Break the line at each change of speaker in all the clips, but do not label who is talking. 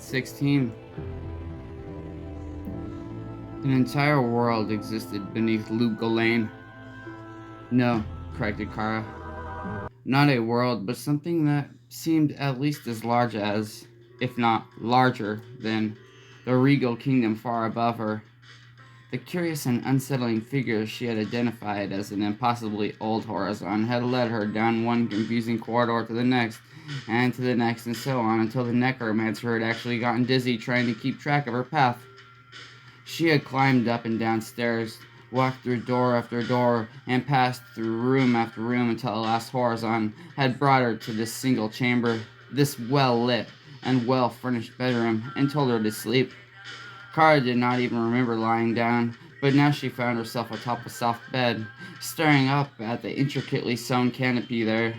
16. An entire world existed beneath Lugal Lane. No, corrected Kara. Not a world, but something that seemed at least as large as, if not larger than, the regal kingdom far above her. The curious and unsettling figure she had identified as an impossibly old Horizon had led her down one confusing corridor to the next, and to the next, and so on, until the necromancer had actually gotten dizzy trying to keep track of her path. She had climbed up and down stairs, walked through door after door, and passed through room after room until the last Horizon had brought her to this single chamber, this well-lit and well-furnished bedroom, and told her to sleep. Kara did not even remember lying down, but now she found herself atop a soft bed, staring up at the intricately sewn canopy there.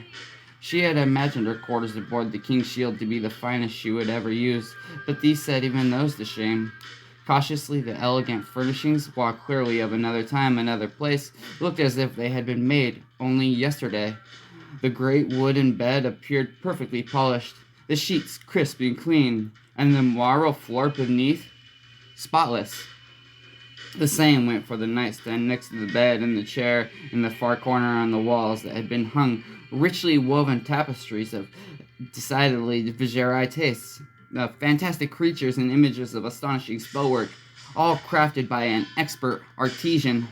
She had imagined her quarters aboard the King's Shield to be the finest she would ever use, but these set even those to shame. Cautiously, the elegant furnishings, while clearly of another time, another place, looked as if they had been made only yesterday. The great wooden bed appeared perfectly polished, the sheets crisp and clean, and the marble floor beneath spotless. The same went for the nightstand next to the bed and the chair in the far corner on the walls that had been hung richly woven tapestries of decidedly Viserai tastes. Fantastic creatures and images of astonishing spellwork, all crafted by an expert artisan.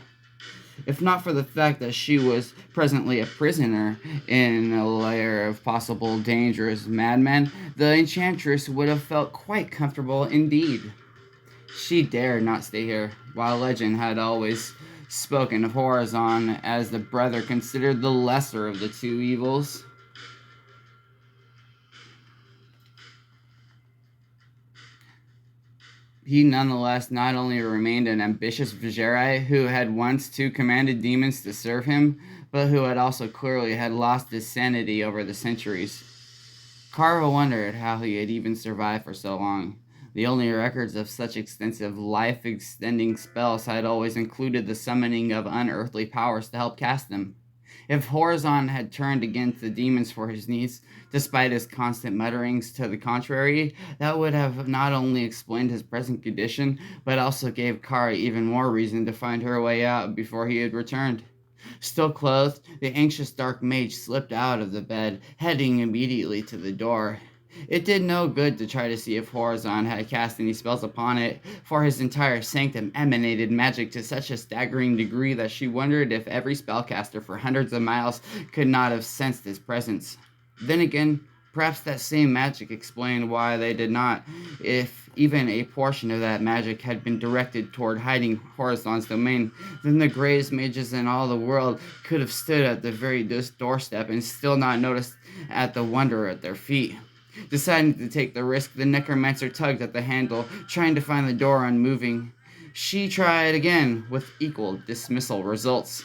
If not for the fact that she was presently a prisoner in a lair of possible dangerous madmen, the enchantress would have felt quite comfortable indeed. She dared not stay here, while legend had always spoken of Horizon as the brother considered the lesser of the two evils. He nonetheless not only remained an ambitious Viserai who had once too commanded demons to serve him, but who had also clearly had lost his sanity over the centuries. Kara wondered how he had even survived for so long. The only records of such extensive life-extending spells had always included the summoning of unearthly powers to help cast them. If Horizon had turned against the demons for his needs, despite his constant mutterings to the contrary, that would have not only explained his present condition, but also gave Kara even more reason to find her way out before he had returned. Still clothed, the anxious dark mage slipped out of the bed, heading immediately to the door. It did no good to try to see if Horizon had cast any spells upon it, for his entire sanctum emanated magic to such a staggering degree that she wondered if every spellcaster for hundreds of miles could not have sensed his presence. Then again, perhaps that same magic explained why they did not, if even a portion of that magic had been directed toward hiding Horizon's domain. Then the greatest mages in all the world could have stood at the very doorstep and still not noticed at the wonder at their feet. Deciding to take the risk, the necromancer tugged at the handle, trying to find the door unmoving. She tried again, with equal dismissal results.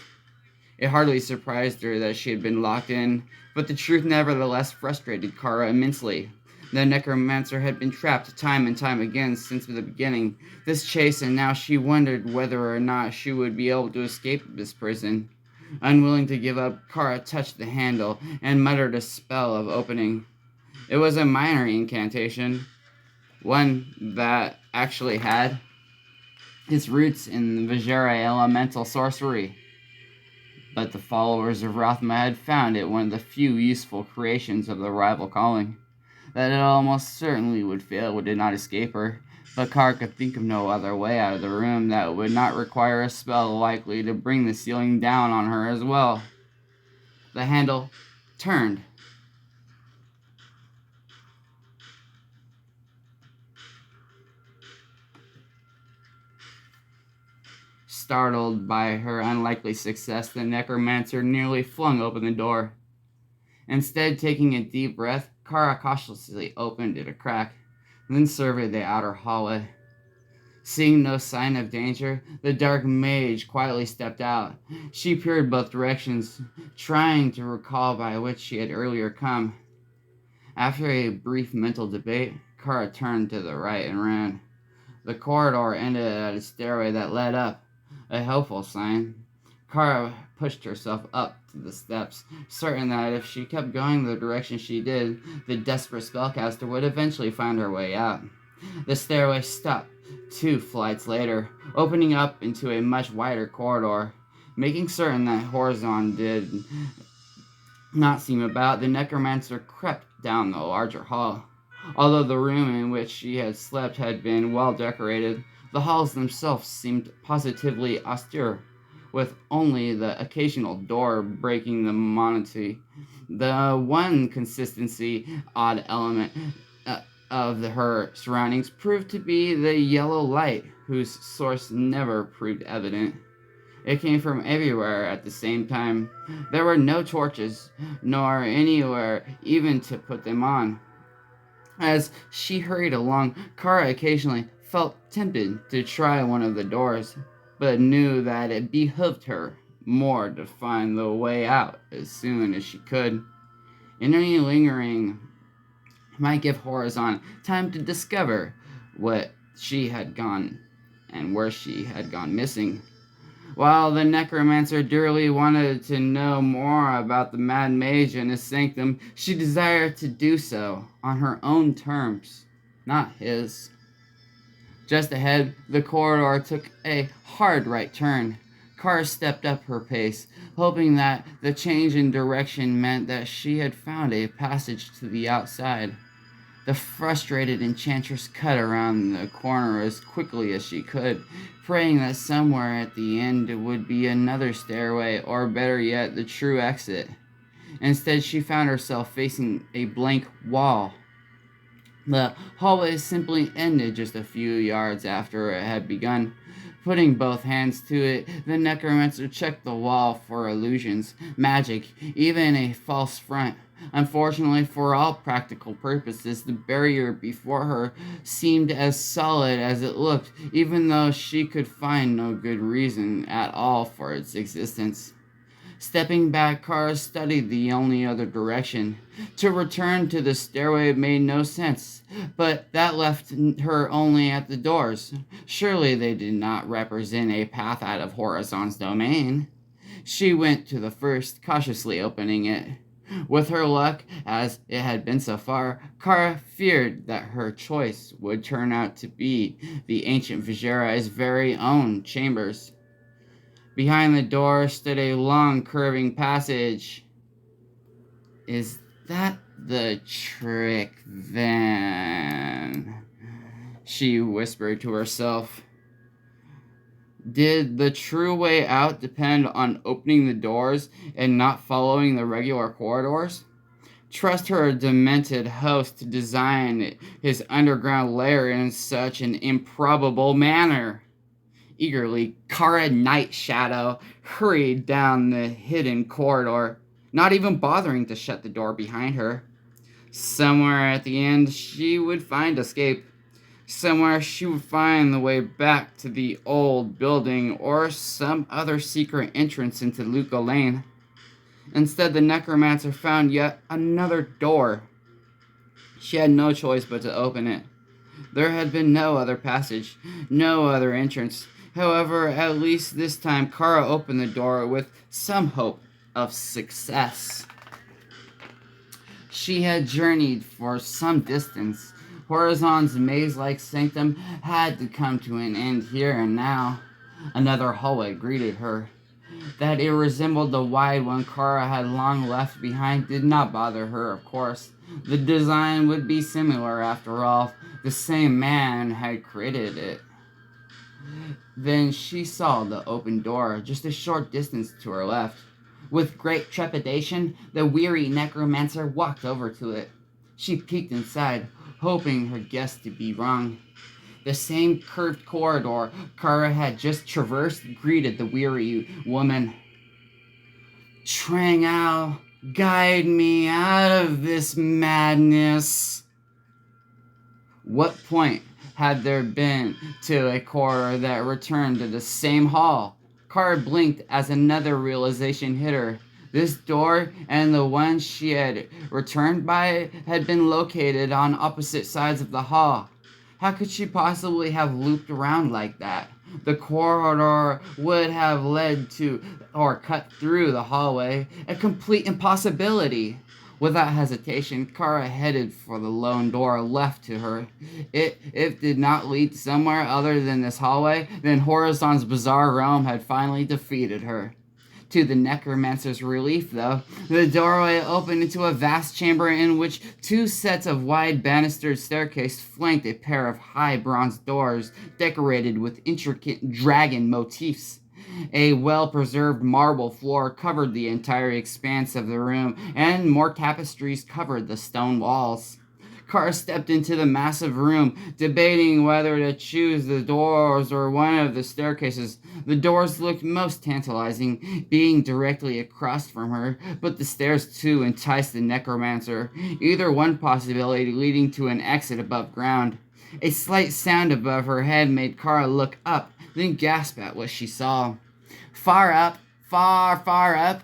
It hardly surprised her that she had been locked in, but the truth nevertheless frustrated Kara immensely. The necromancer had been trapped time and time again since the beginning, this chase, and now she wondered whether or not she would be able to escape this prison. Unwilling to give up, Kara touched the handle and muttered a spell of opening. It was a minor incantation, one that actually had its roots in the Viserai elemental sorcery. But the followers of Rothma had found it one of the few useful creations of the rival calling. That it almost certainly would fail did not escape her, but Kara could think of no other way out of the room that would not require a spell likely to bring the ceiling down on her as well. The handle turned. Startled by her unlikely success, the necromancer nearly flung open the door. Instead, taking a deep breath, Kara cautiously opened it a crack, then surveyed the outer hallway. Seeing no sign of danger, the dark mage quietly stepped out. She peered both directions, trying to recall by which she had earlier come. After a brief mental debate, Kara turned to the right and ran. The corridor ended at a stairway that led up, a helpful sign. Kara pushed herself up to the steps, certain that if she kept going the direction she did, the desperate spellcaster would eventually find her way out. The stairway stopped 2 flights later, opening up into a much wider corridor. Making certain that Horizon did not seem about, the necromancer crept down the larger hall. Although the room in which she had slept had been well decorated, the halls themselves seemed positively austere, with only the occasional door breaking the monotony. The one consistency odd element of her surroundings proved to be the yellow light, whose source never proved evident. It came from everywhere at the same time. There were no torches, nor anywhere even to put them on. As she hurried along, Kara occasionally felt tempted to try one of the doors, but knew that it behooved her more to find the way out as soon as she could. Any lingering might give Horizon time to discover what she had gone and where she had gone missing. While the necromancer dearly wanted to know more about the mad mage and his sanctum, she desired to do so on her own terms, not his. Just ahead, the corridor took a hard right turn. Kara stepped up her pace, hoping that the change in direction meant that she had found a passage to the outside. The frustrated enchantress cut around the corner as quickly as she could, praying that somewhere at the end would be another stairway, or better yet, the true exit. Instead, she found herself facing a blank wall. The hallway simply ended just a few yards after it had begun. Putting both hands to it, the necromancer checked the wall for illusions, magic, even a false front. Unfortunately, for all practical purposes, the barrier before her seemed as solid as it looked, even though she could find no good reason at all for its existence. Stepping back, Kara studied the only other direction. To return to the stairway made no sense, but that left her only at the doors. Surely they did not represent a path out of Horizon's domain. She went to the first, cautiously opening it. With her luck, as it had been so far, Kara feared that her choice would turn out to be the ancient Vigerai's very own chambers. Behind the door stood a long, curving passage. Is that the trick, then? She whispered to herself. Did the true way out depend on opening the doors and not following the regular corridors? Trust her demented host to design his underground lair in such an improbable manner? Eagerly, Kara Night Shadow hurried down the hidden corridor, not even bothering to shut the door behind her. Somewhere at the end, she would find escape. Somewhere she would find the way back to the old building or some other secret entrance into Luca Lane. Instead, the necromancer found yet another door. She had no choice but to open it. There had been no other passage, no other entrance. However, at least this time, Kara opened the door with some hope of success. She had journeyed for some distance. Horizon's maze-like sanctum had to come to an end here and now. Another hallway greeted her. That it resembled the wide one Kara had long left behind did not bother her, of course. The design would be similar after all. The same man had created it. Then she saw the open door just a short distance to her left. With great trepidation, the weary necromancer walked over to it. She peeked inside, hoping her guess to be wrong. The same curved corridor Kara had just traversed greeted the weary woman. Trangao, guide me out of this madness. What point had there been to a corridor that returned to the same hall? Kara blinked as another realization hit her. This door and the one she had returned by had been located on opposite sides of the hall. How could she possibly have looped around like that? The corridor would have led to or cut through the hallway, a complete impossibility. Without hesitation, Kara headed for the lone door left to her. If it did not lead somewhere other than this hallway, then Horizon's bizarre realm had finally defeated her. To the necromancer's relief, though, the doorway opened into a vast chamber in which two sets of wide banistered staircase flanked a pair of high bronze doors decorated with intricate dragon motifs. A well-preserved marble floor covered the entire expanse of the room, and more tapestries covered the stone walls. Carr stepped into the massive room, debating whether to choose the doors or one of the staircases. The doors looked most tantalizing, being directly across from her, but the stairs too enticed the necromancer, either one possibility leading to an exit above ground. A slight sound above her head made Kara look up, then gasp at what she saw. Far up, far up,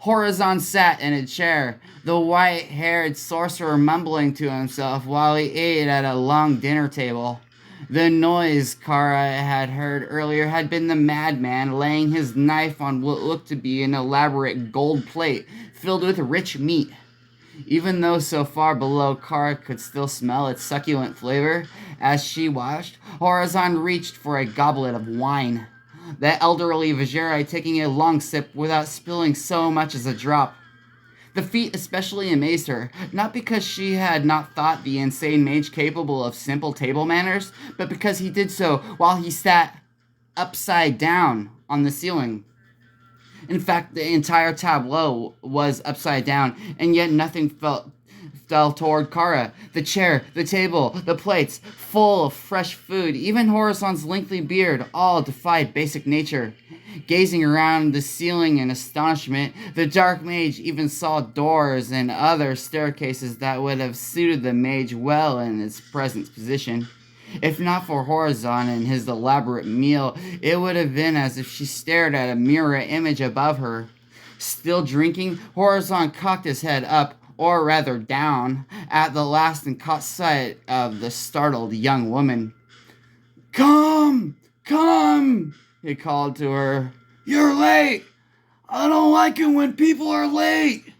Horizon sat in a chair, the white-haired sorcerer mumbling to himself while he ate at a long dinner table. The noise Kara had heard earlier had been the madman laying his knife on what looked to be an elaborate gold plate filled with rich meat. Even though so far below, Kara could still smell its succulent flavor. As she watched, Horizon reached for a goblet of wine, the elderly Vajeri taking a long sip without spilling so much as a drop. The feat especially amazed her, not because she had not thought the insane mage capable of simple table manners, but because he did so while he sat upside down on the ceiling. In fact, the entire tableau was upside down, and yet nothing fell toward Kara. The chair, the table, the plates, full of fresh food, even Horizon's lengthy beard, all defied basic nature. Gazing around the ceiling in astonishment, the dark mage even saw doors and other staircases that would have suited the mage well in its present position. If not for Horizon and his elaborate meal, it would have been as if she stared at a mirror image above her. Still drinking, Horizon cocked his head up, or rather down, at the last and caught sight of the startled young woman. Come! Come! He called to her. You're late! I don't like it when people are late!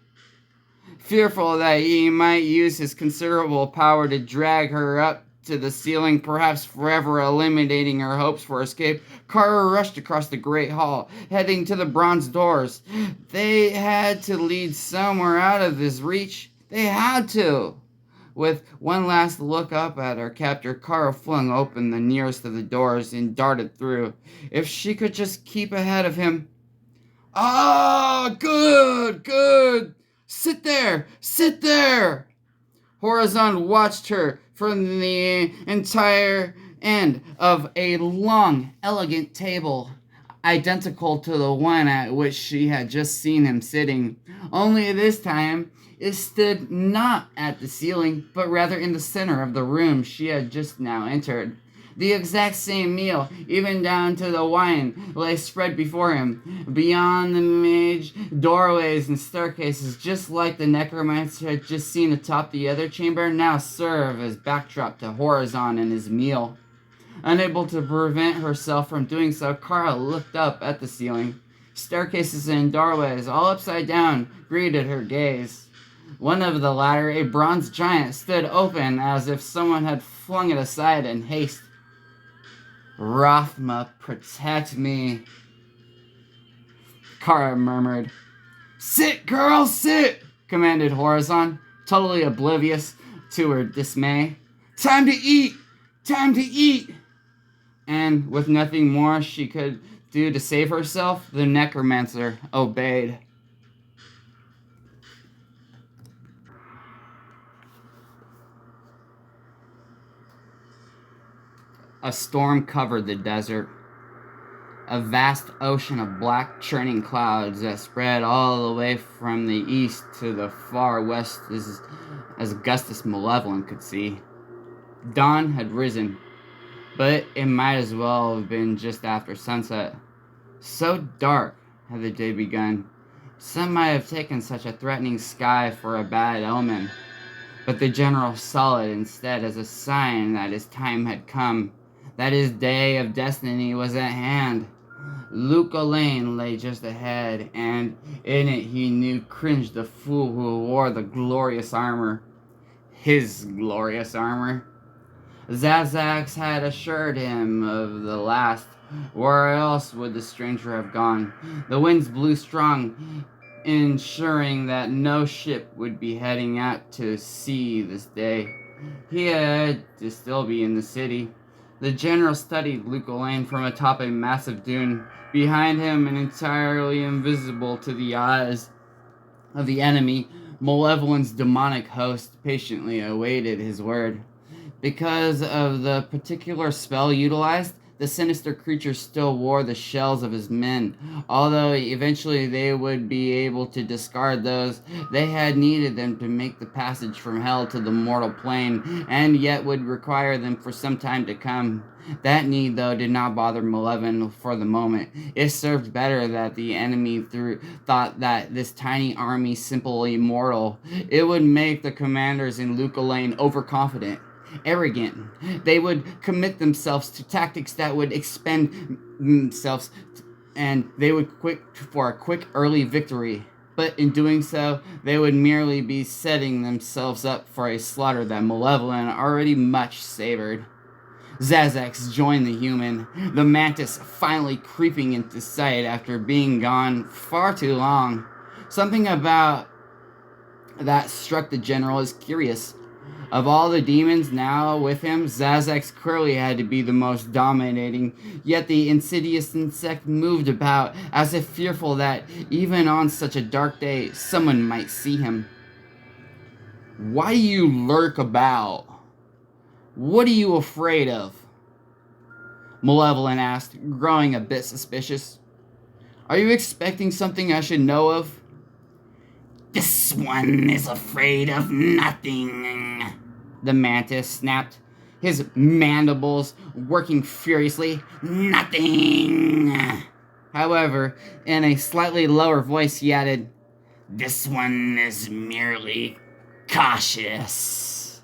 Fearful that he might use his considerable power to drag her up to the ceiling, perhaps forever eliminating her hopes for escape, Kara rushed across the great hall, heading to the bronze doors. They had to lead somewhere out of his reach. They had to. With one last look up at her captor, Kara flung open the nearest of the doors and darted through. If she could just keep ahead of him. Ah, good. Sit there. Horizon watched her from the entire end of a long, elegant table, identical to the one at which she had just seen him sitting. Only this time, it stood not at the ceiling, but rather in the center of the room she had just now entered. The exact same meal, even down to the wine, lay spread before him. Beyond the mage, doorways and staircases, just like the necromancer had just seen atop the other chamber, now serve as backdrop to Horizon and his meal. Unable to prevent herself from doing so, Kara looked up at the ceiling. Staircases and doorways, all upside down, greeted her gaze. One of the latter, a bronze giant, stood open as if someone had flung it aside in haste. Rathma, protect me, Kara murmured. Sit, girl, sit, commanded Horizon, totally oblivious to her dismay. Time to eat! And with nothing more she could do to save herself, the necromancer obeyed. A storm covered the desert. A vast ocean of black churning clouds that spread all the way from the east to the far west as Augustus Malevolent could see. Dawn had risen, but it might as well have been just after sunset. So dark had the day begun. Some might have taken such a threatening sky for a bad omen, but the general saw it instead as a sign that his time had come, that his day of destiny was at hand. Luke Lane lay just ahead, and in it he knew cringed the fool who wore the glorious armor. His glorious armor. Zazax had assured him of the last. Where else would the stranger have gone? The winds blew strong, ensuring that no ship would be heading out to sea this day. He had to still be in the city. The general studied Luke Lane from atop a massive dune. Behind him, and entirely invisible to the eyes of the enemy, Malevolent's demonic host patiently awaited his word. Because of the particular spell utilized, the sinister creature still wore the shells of his men, although eventually they would be able to discard those. They had needed them to make the passage from hell to the mortal plane, and yet would require them for some time to come. That need, though, did not bother Malevolent for the moment. It served better that the enemy thought that this tiny army simply mortal. It would make the commanders in Luke Lane overconfident, arrogant. They would commit themselves to tactics that would expend themselves, and they would quick for a quick early victory. But in doing so, they would merely be setting themselves up for a slaughter that Malevolent already much savored. Zazax joined the human, the mantis finally creeping into sight after being gone far too long. Something about that struck the general as curious. Of all the demons now with him, Zazax clearly had to be the most dominating, yet the insidious insect moved about as if fearful that, even on such a dark day, someone might see him. "Why do you lurk about? What are you afraid of?" Malevolent asked, growing a bit suspicious. "Are you expecting something I should know of?" "This one is afraid of nothing," the mantis snapped, his mandibles working furiously. "Nothing." However, in a slightly lower voice, he added, "This one is merely cautious."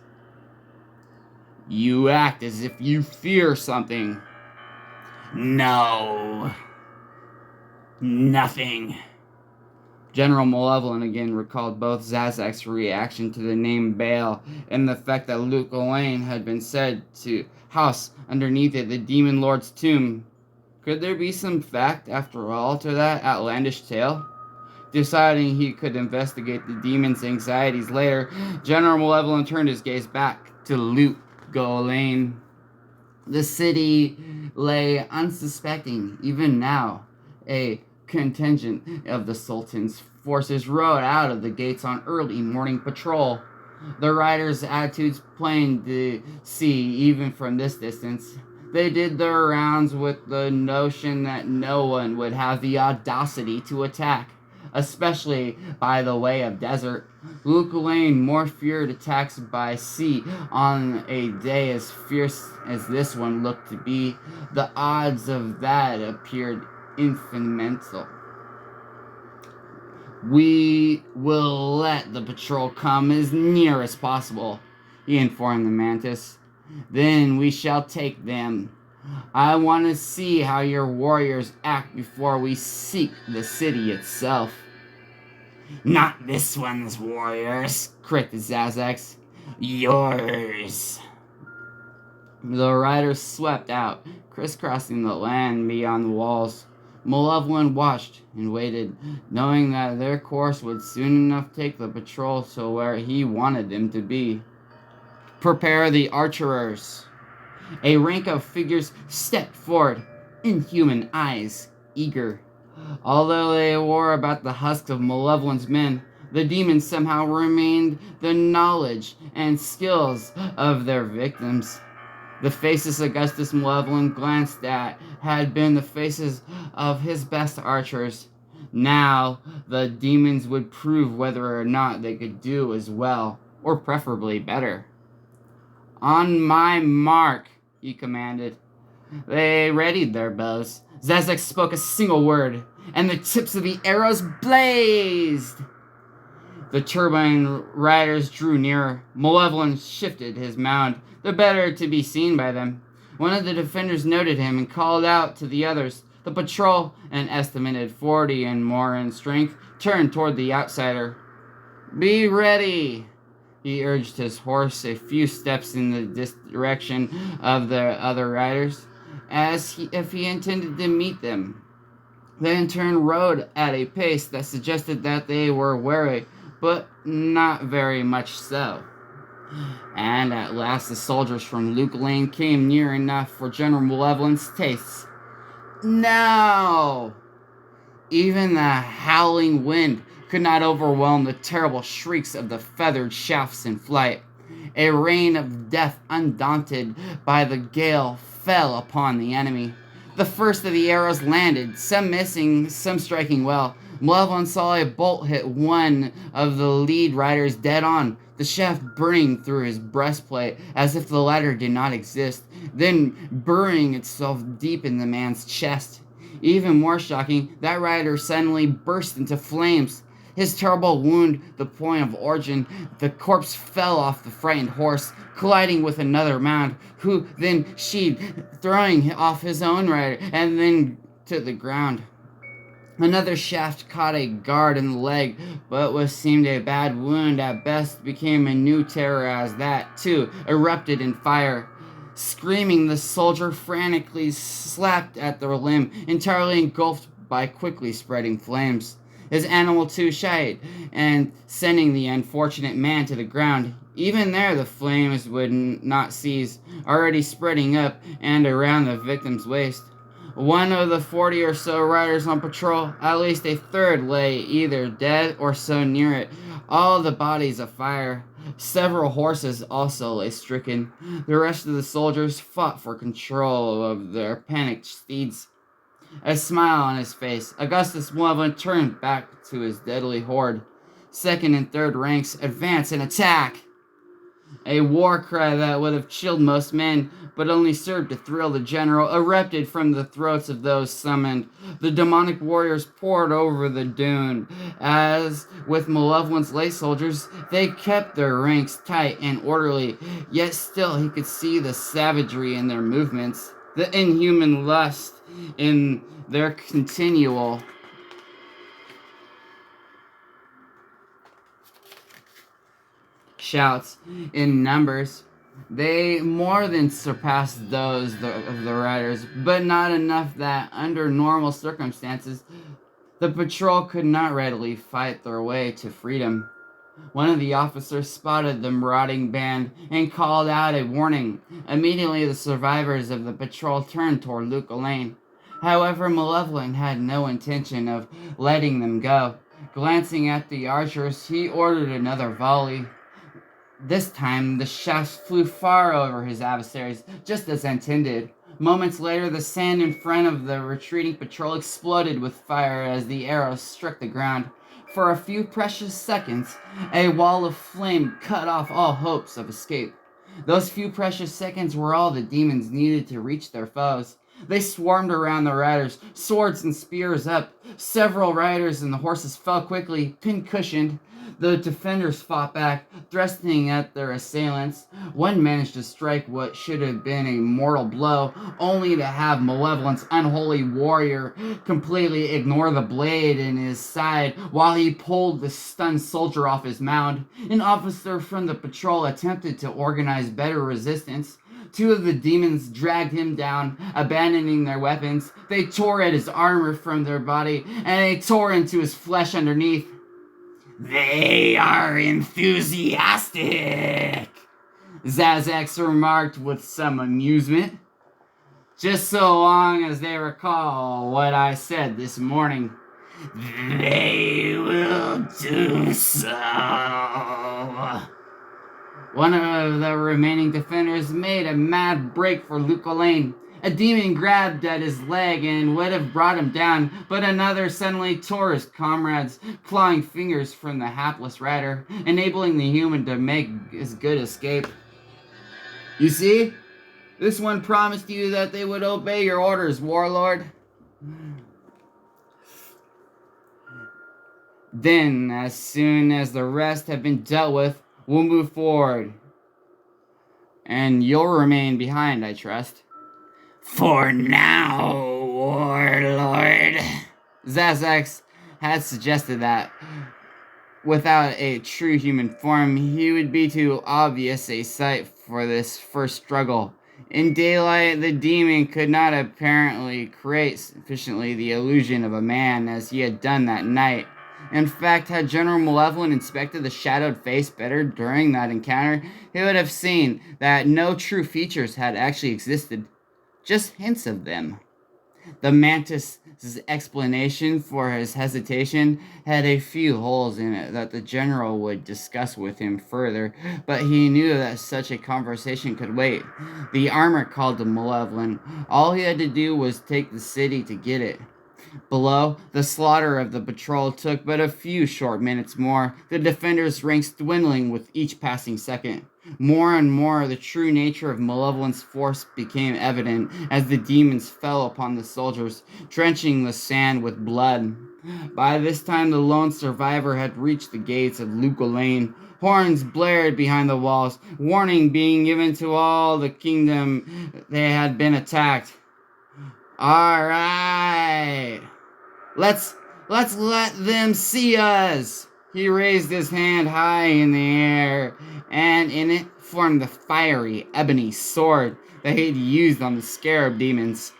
"You act as if you fear something." "No. Nothing." General Malevolent again recalled both Zazax's reaction to the name Baal and the fact that Luke Lane had been said to house underneath it the Demon Lord's tomb. Could there be some fact, after all, to that outlandish tale? Deciding he could investigate the demon's anxieties later, General Malevolent turned his gaze back to Luke Lane. The city lay unsuspecting, even now. A contingent of the Sultan's forces rode out of the gates on early morning patrol. The riders' attitudes plain to see even from this distance. They did their rounds with the notion that no one would have the audacity to attack, especially by the way of desert. Luke Lane more feared attacks by sea on a day as fierce as this one looked to be. The odds of that appeared infinitesimal. "We will let the patrol come as near as possible," he informed the mantis. "Then we shall take them. I want to see how your warriors act before we seek the city itself." "Not this one's warriors," corrected Zazax. "Yours." The riders swept out, crisscrossing the land beyond the walls. Malevolent watched and waited, knowing that their course would soon enough take the patrol to where he wanted them to be. "Prepare the archers." A rank of figures stepped forward, inhuman eyes, eager. Although they wore about the husks of Malevolent's men, the demons somehow remained the knowledge and skills of their victims. The faces Augustus Malevolent glanced at had been the faces of his best archers. Now, the demons would prove whether or not they could do as well, or preferably better. "On my mark," he commanded. They readied their bows. Zazax spoke a single word, and the tips of the arrows blazed. The turbine riders drew nearer. Malevolent shifted his mount, the better to be seen by them. One of the defenders noted him and called out to the others. The patrol, an estimated 40 and more in strength, turned toward the outsider. "Be ready!" He urged his horse a few steps in the direction of the other riders, if he intended to meet them. They in turn rode at a pace that suggested that they were wary, but not very much so. And at last the soldiers from Luke Lane came near enough for General Malevolent's tastes. Now! Even the howling wind could not overwhelm the terrible shrieks of the feathered shafts in flight. A rain of death, undaunted by the gale, fell upon the enemy. The first of the arrows landed, some missing, some striking well. Malevolent saw a bolt hit one of the lead riders dead on, the shaft burning through his breastplate as if the latter did not exist, then burying itself deep in the man's chest. Even more shocking, that rider suddenly burst into flames. His terrible wound, the point of origin, the corpse fell off the frightened horse, colliding with another mound, who then sheaved, throwing off his own rider, and then to the ground. Another shaft caught a guard in the leg, but what seemed a bad wound at best became a new terror as that, too, erupted in fire. Screaming, the soldier frantically slapped at the limb, entirely engulfed by quickly spreading flames. His animal too shied, and sending the unfortunate man to the ground. Even there the flames would not cease, already spreading up and around the victim's waist. One of the 40 or so riders on patrol, at least a third, lay either dead or so near it, all the bodies afire. Several horses also lay stricken. The rest of the soldiers fought for control of their panicked steeds. A smile on his face, Augustus Malevolent turned back to his deadly horde. Second and third ranks, advance and attack! A war cry that would have chilled most men, but only served to thrill the general, erupted from the throats of those summoned. The demonic warriors poured over the dune. As with Malevolent's lay soldiers, they kept their ranks tight and orderly, yet still he could see the savagery in their movements, the inhuman lust in their continual shouts. In numbers, they more than surpassed those of the riders, but not enough that, under normal circumstances, the patrol could not readily fight their way to freedom. One of the officers spotted the marauding band and called out a warning. Immediately the survivors of the patrol turned toward Luke Lane. However, Malevolent had no intention of letting them go. Glancing at the archers, he ordered another volley. This time, the shafts flew far over his adversaries, just as intended. Moments later, the sand in front of the retreating patrol exploded with fire as the arrows struck the ground. For a few precious seconds, a wall of flame cut off all hopes of escape. Those few precious seconds were all the demons needed to reach their foes. They swarmed around the riders, swords and spears up. Several riders and the horses fell quickly, pin-cushioned. The defenders fought back, thrusting at their assailants. One managed to strike what should have been a mortal blow, only to have Malevolent's unholy warrior completely ignore the blade in his side while he pulled the stunned soldier off his mount. An officer from the patrol attempted to organize better resistance. Two of the demons dragged him down, abandoning their weapons. They tore at his armor from their body, and they tore into his flesh underneath. "They are enthusiastic," Zazax remarked with some amusement. "Just so long as they recall what I said this morning." "They will do so." One of the remaining defenders made a mad break for Luke Lane. A demon grabbed at his leg and would have brought him down, but another suddenly tore his comrade's clawing fingers from the hapless rider, enabling the human to make his good escape. "You see? This one promised you that they would obey your orders, warlord." "Then, as soon as the rest have been dealt with, we'll move forward. And you'll remain behind, I trust." "For now." warlord. Zazax had suggested that without a true human form, he would be too obvious a sight for this first struggle. In daylight, the demon could not apparently create sufficiently the illusion of a man as he had done that night. In fact, had General Malevolent inspected the shadowed face better during that encounter, he would have seen that no true features had actually existed, just hints of them. The mantis's explanation for his hesitation had a few holes in it that the general would discuss with him further, but he knew that such a conversation could wait. The armor called him Malevolent. All he had to do was take the city to get it. Below, the slaughter of the patrol took but a few short minutes more, the defenders' ranks dwindling with each passing second. More and more, the true nature of Malevolent's force became evident as the demons fell upon the soldiers, drenching the sand with blood. By this time, the lone survivor had reached the gates of Luca Lane. Horns blared behind the walls, warning being given to all the kingdom they had been attacked. All right, let's let them see us. He raised his hand high in the air, and in it formed the fiery ebony sword that he'd used on the scarab demons.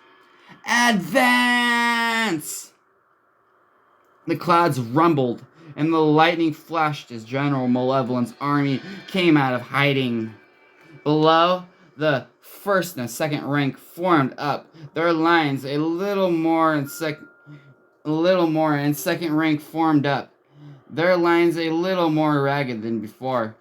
Advance! The clouds rumbled, and the lightning flashed as General Malevolent's army came out of hiding. Below, the first and second rank formed up, their lines a little more, and second rank formed up, their lines a little more ragged than before.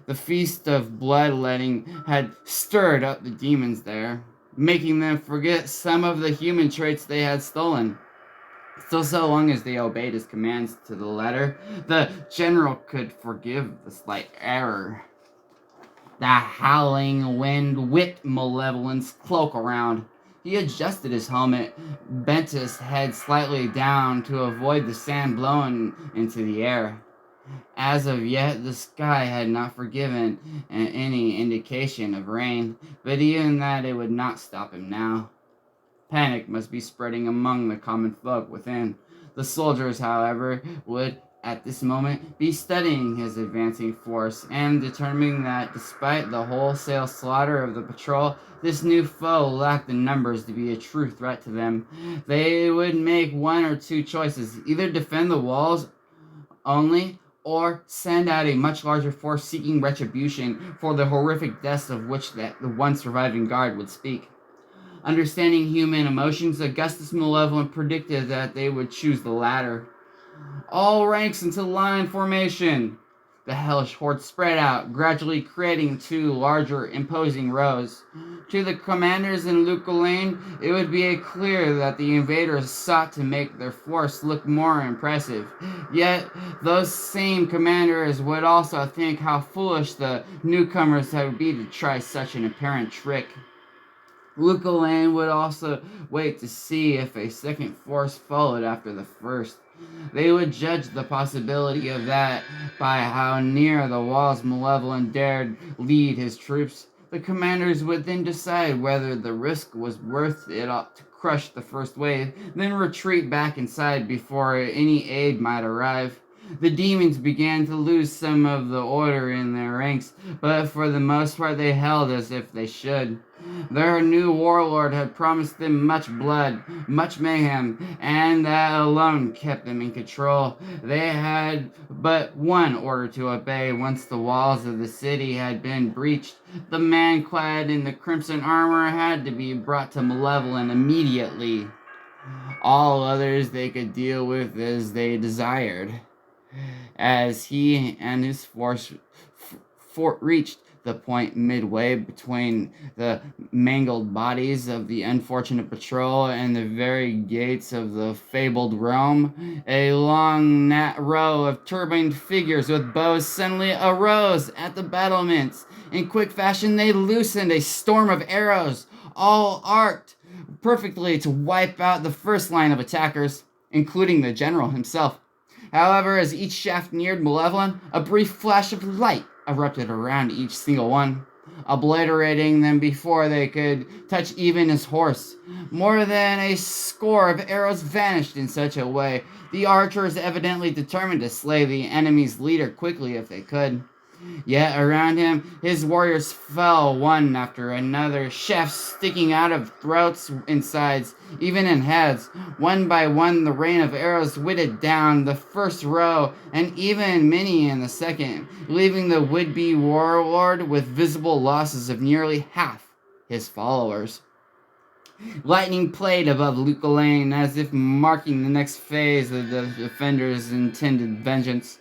The feast of bloodletting had stirred up the demons there, making them forget some of the human traits they had stolen. Still, so long as they obeyed his commands to the letter, the general could forgive the slight error. The howling wind whipped Malevolent's cloak around. He adjusted his helmet, bent his head slightly down to avoid the sand blowing into the air. As of yet, the sky had not forgiven any indication of rain, but even that it would not stop him now. Panic must be spreading among the common folk within. The soldiers, however, would at this moment be studying his advancing force and determining that despite the wholesale slaughter of the patrol, this new foe lacked the numbers to be a true threat to them. They would make one or two choices: either defend the walls only, or send out a much larger force seeking retribution for the horrific deaths of which the one surviving guard would speak. Understanding human emotions, Augustus Malevolent predicted that they would choose the latter. All ranks into line formation. The hellish horde spread out, gradually creating two larger, imposing rows. To the commanders in Luca Lane, it would be clear that the invaders sought to make their force look more impressive. Yet, those same commanders would also think how foolish the newcomers would be to try such an apparent trick. Luca Lane would also wait to see if a second force followed after the first. They would judge the possibility of that by how near the walls Malevolent dared lead his troops. The commanders would then decide whether the risk was worth it to crush the first wave, then retreat back inside before any aid might arrive. The demons began to lose some of the order in their ranks, but for the most part they held as if they should. Their new warlord had promised them much blood, much mayhem, and that alone kept them in control. They had but one order to obey once the walls of the city had been breached. The man clad in the crimson armor had to be brought to Malevolent immediately. All others they could deal with as they desired. As he and his force reached the point midway between the mangled bodies of the unfortunate patrol and the very gates of the fabled realm, a long row of turbaned figures with bows suddenly arose at the battlements. In quick fashion, they loosened a storm of arrows, all arced perfectly to wipe out the first line of attackers, including the general himself. However, as each shaft neared Malevolent, a brief flash of light erupted around each single one. obliterating them before they could touch even his horse. More than a score of arrows vanished in such a way. The archers evidently determined to slay the enemy's leader quickly if they could. Yet around him, his warriors fell one after another, shafts sticking out of throats and sides, even in heads. One by one, the rain of arrows whittled down the first row, and even many in the second, leaving the would-be warlord with visible losses of nearly half his followers. Lightning played above Luca Lane as if marking the next phase of the defender's intended vengeance.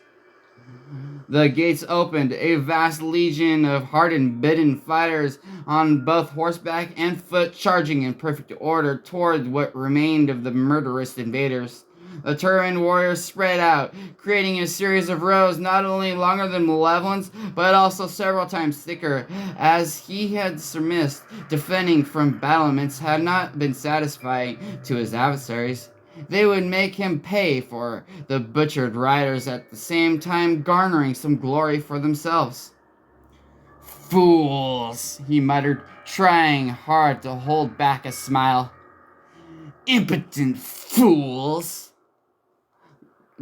The gates opened, a vast legion of hardened, bidden fighters on both horseback and foot charging in perfect order toward what remained of the murderous invaders. The turbaned warriors spread out, creating a series of rows not only longer than Malevolent's, but also several times thicker, as he had surmised. Defending from battlements had not been satisfying to his adversaries. They would make him pay for the butchered riders, at the same time garnering some glory for themselves. "Fools," he muttered, trying hard to hold back a smile. "Impotent fools."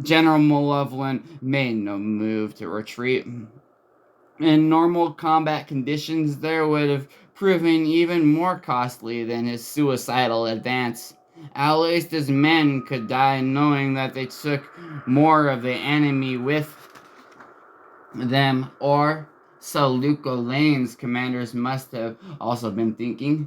General Malevolent made no move to retreat. In normal combat conditions, there would have proven even more costly than his suicidal advance. At least his men could die knowing that they took more of the enemy with them, or so Luca Lane's commanders must have also been thinking.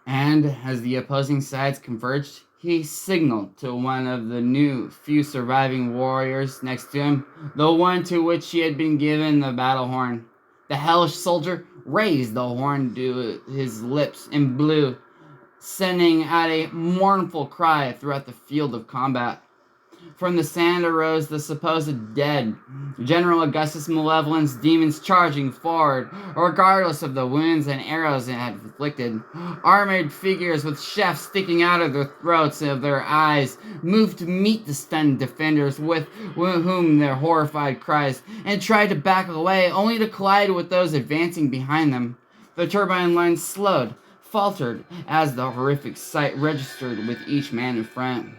And as the opposing sides converged, he signaled to one of the few surviving warriors next to him, the one to which he had been given the battle horn. The hellish soldier raised the horn to his lips and blew, sending out a mournful cry throughout the field of combat. From the sand arose the supposed dead, General Augustus Malevolent's demons charging forward, regardless of the wounds and arrows it had inflicted. Armored figures with shafts sticking out of their throats and of their eyes moved to meet the stunned defenders with whom their horrified cries, and tried to back away, only to collide with those advancing behind them. The turbine line slowed, faltered, as the horrific sight registered with each man in front.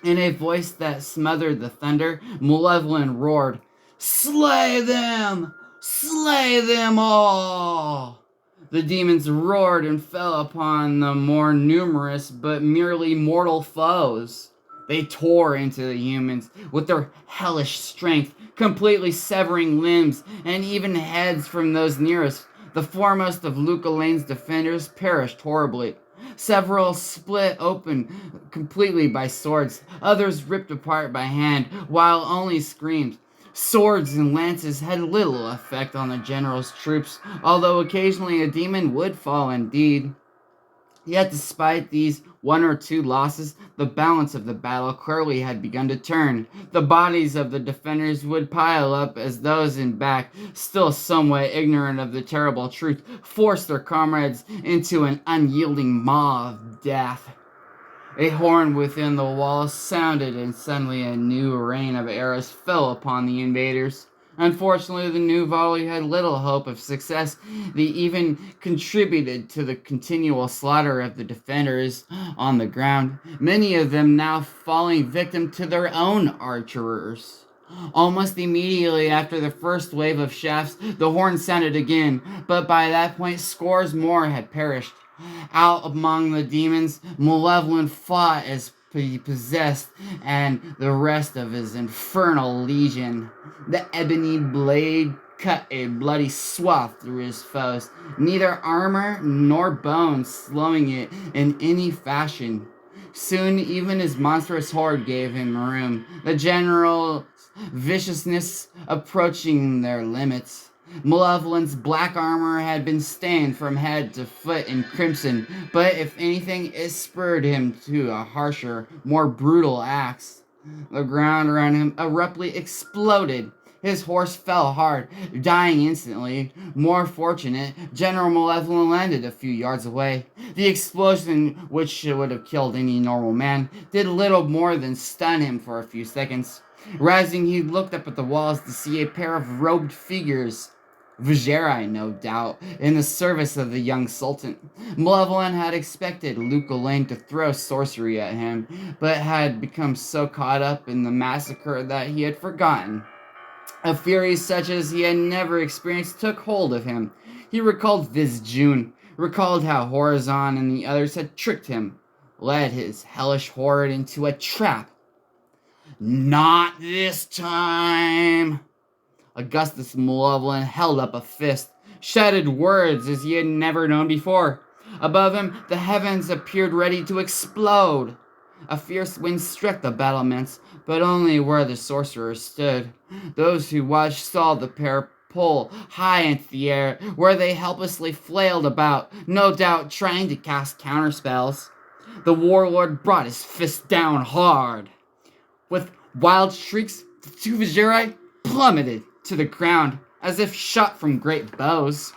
In a voice that smothered the thunder, Malevolent roared, "Slay them! Slay them all!" The demons roared and fell upon the more numerous but merely mortal foes. They tore into the humans with their hellish strength, completely severing limbs and even heads from those nearest. The foremost of Luca Lane's defenders perished horribly. Several split open completely by swords, others ripped apart by hand, while only screams. Swords and lances had little effect on the general's troops, although occasionally a demon would fall indeed. Yet despite these one or two losses, the balance of the battle clearly had begun to turn. The bodies of the defenders would pile up as those in back, still somewhat ignorant of the terrible truth, forced their comrades into an unyielding maw of death. A horn within the walls sounded, and suddenly a new rain of arrows fell upon the invaders. Unfortunately, the new volley had little hope of success. They even contributed to the continual slaughter of the defenders on the ground, many of them now falling victim to their own archers. Almost immediately after the first wave of shafts, the horn sounded again, but by that point scores more had perished. Out among the demons, Malevolent fought as he possessed and the rest of his infernal legion. The ebony blade cut a bloody swath through his foes, neither armor nor bones slowing it in any fashion. Soon even his monstrous horde gave him room, the general's viciousness approaching their limits. Malevolent's black armor had been stained from head to foot in crimson, but if anything, it spurred him to a harsher, more brutal acts. The ground around him abruptly exploded. His horse fell hard, dying instantly. More fortunate, General Malevolent landed a few yards away. The explosion, which would have killed any normal man, did little more than stun him for a few seconds. Rising, he looked up at the walls to see a pair of robed figures Vigerai, no doubt, in the service of the young sultan. Malevolent had expected Luke Elaine to throw sorcery at him, but had become so caught up in the massacre that he had forgotten. A fury such as he had never experienced took hold of him. He recalled Vizjun, recalled how Horizon and the others had tricked him, led his hellish horde into a trap. Not this time! Augustus Malevolent held up a fist, shouted words as he had never known before. Above him, the heavens appeared ready to explode. A fierce wind struck the battlements, but only where the sorcerers stood. Those who watched saw the pair pull high into the air, where they helplessly flailed about, no doubt trying to cast counterspells. The warlord brought his fist down hard. With wild shrieks, the two Vigerai plummeted to the ground as if shot from great bows.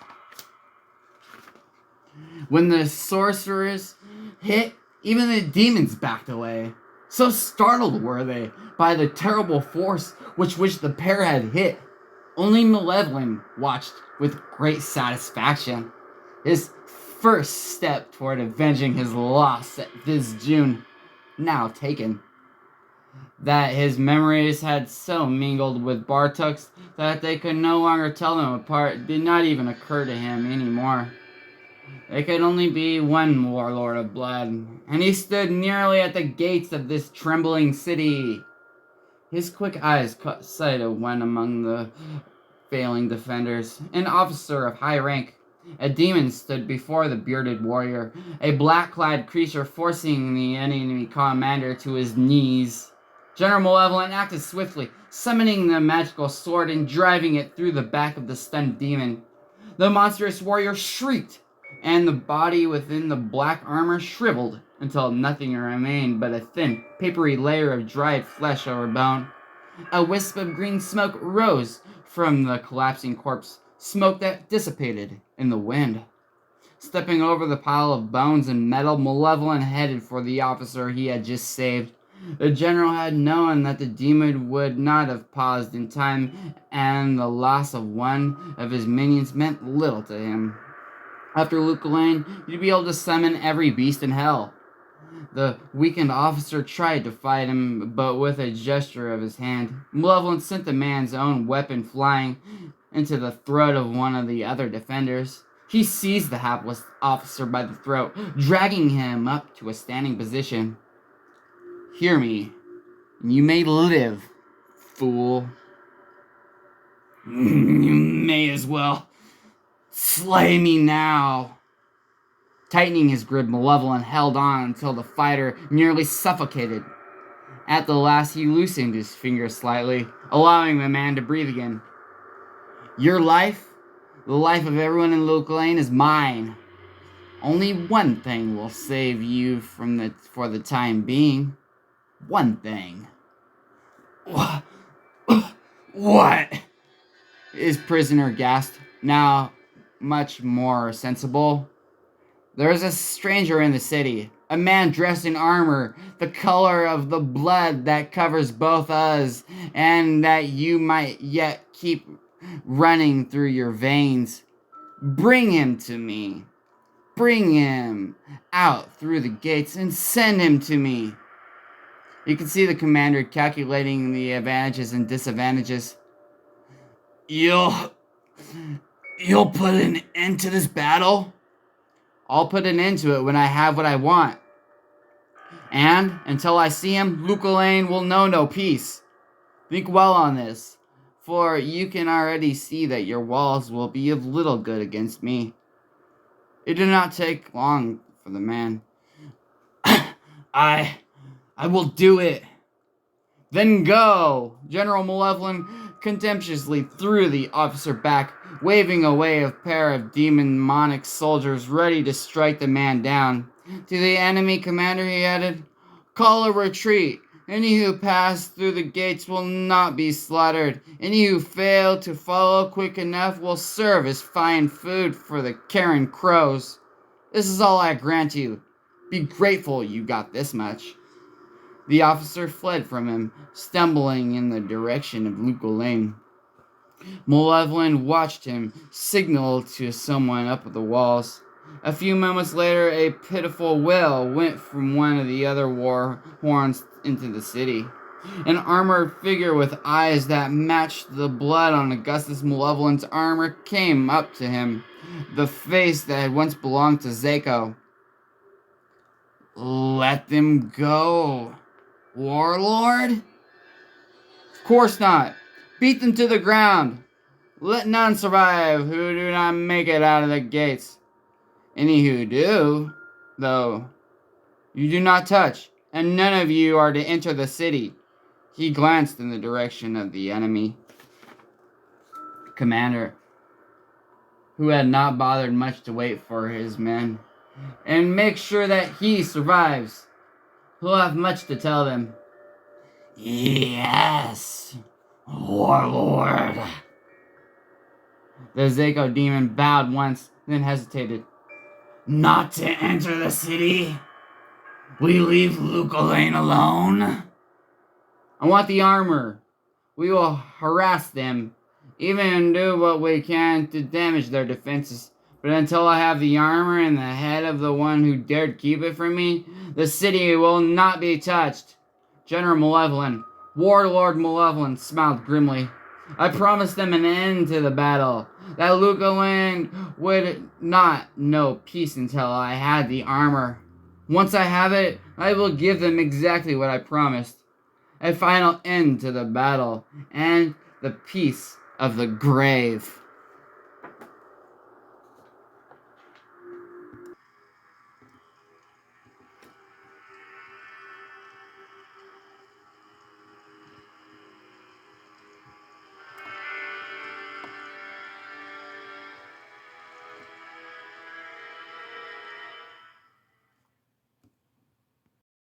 When the sorcerers hit, even the demons backed away. So startled were they by the terrible force which the pair had hit. Only Malevolent watched with great satisfaction. His first step toward avenging his loss at Vizjun now taken. That his memories had so mingled with Bartuk's that they could no longer tell them apart did not even occur to him anymore. There could only be one warlord of blood, and he stood nearly at the gates of this trembling city. His quick eyes caught sight of one among the failing defenders, an officer of high rank. A demon stood before the bearded warrior, a black-clad creature forcing the enemy commander to his knees. General Malevolent acted swiftly, summoning the magical sword and driving it through the back of the stunned demon. The monstrous warrior shrieked, and the body within the black armor shriveled until nothing remained but a thin, papery layer of dried flesh over bone. A wisp of green smoke rose from the collapsing corpse, smoke that dissipated in the wind. Stepping over the pile of bones and metal, Malevolent headed for the officer he had just saved. The general had known that the demon would not have paused in time, and the loss of one of his minions meant little to him. After Luke Lane, he'd be able to summon every beast in hell. The weakened officer tried to fight him, but with a gesture of his hand, Malevolent sent the man's own weapon flying into the throat of one of the other defenders. He seized the hapless officer by the throat, dragging him up to a standing position. Hear me, and you may live, fool. You may as well slay me now. Tightening his grip, Malevolent held on until the fighter nearly suffocated. At the last, he loosened his fingers slightly, allowing the man to breathe again. Your life, the life of everyone in Luke Lane, is mine. Only one thing will save you for the time being. One thing. What? His prisoner gasped, now much more sensible. There is a stranger in the city, a man dressed in armor, the color of the blood that covers both us, and that you might yet keep running through your veins. Bring him to me. Bring him out through the gates and send him to me. You can see the commander calculating the advantages and disadvantages. You'll put an end to this battle? I'll put an end to it when I have what I want. And until I see him, Luke Lane will know no peace. Think well on this, for you can already see that your walls will be of little good against me. It did not take long for the man. I will do it. Then go! General Malevolent contemptuously threw the officer back, waving away a pair of demonic soldiers ready to strike the man down. To the enemy commander he added, call a retreat. Any who pass through the gates will not be slaughtered. Any who fail to follow quick enough will serve as fine food for the Karen crows. This is all I grant you. Be grateful you got this much. The officer fled from him, stumbling in the direction of Luke Lane. Malevolent watched him signal to someone up the walls. A few moments later, a pitiful wail went from one of the other war horns into the city. An armored figure with eyes that matched the blood on Augustus Malevolent's armor came up to him, the face that had once belonged to Zako. Let them go, Warlord? Of course not. Beat them to the ground. Let none survive who do not make it out of the gates. Any who do, though, you do not touch, and none of you are to enter the city. He glanced in the direction of the enemy commander, who had not bothered much to wait for his men, and make sure that he survives. He'll have much to tell them. Yes, Warlord. The Zako demon bowed once, then hesitated. Not to enter the city? We leave Luke Elaine alone? I want the armor. We will harass them, even do what we can to damage their defenses. But until I have the armor and the head of the one who dared keep it from me, the city will not be touched. General Malevolent, Warlord Malevolent smiled grimly. I promised them an end to the battle, that Luke Elaine would not know peace until I had the armor. Once I have it, I will give them exactly what I promised. A final end to the battle, and the peace of the grave.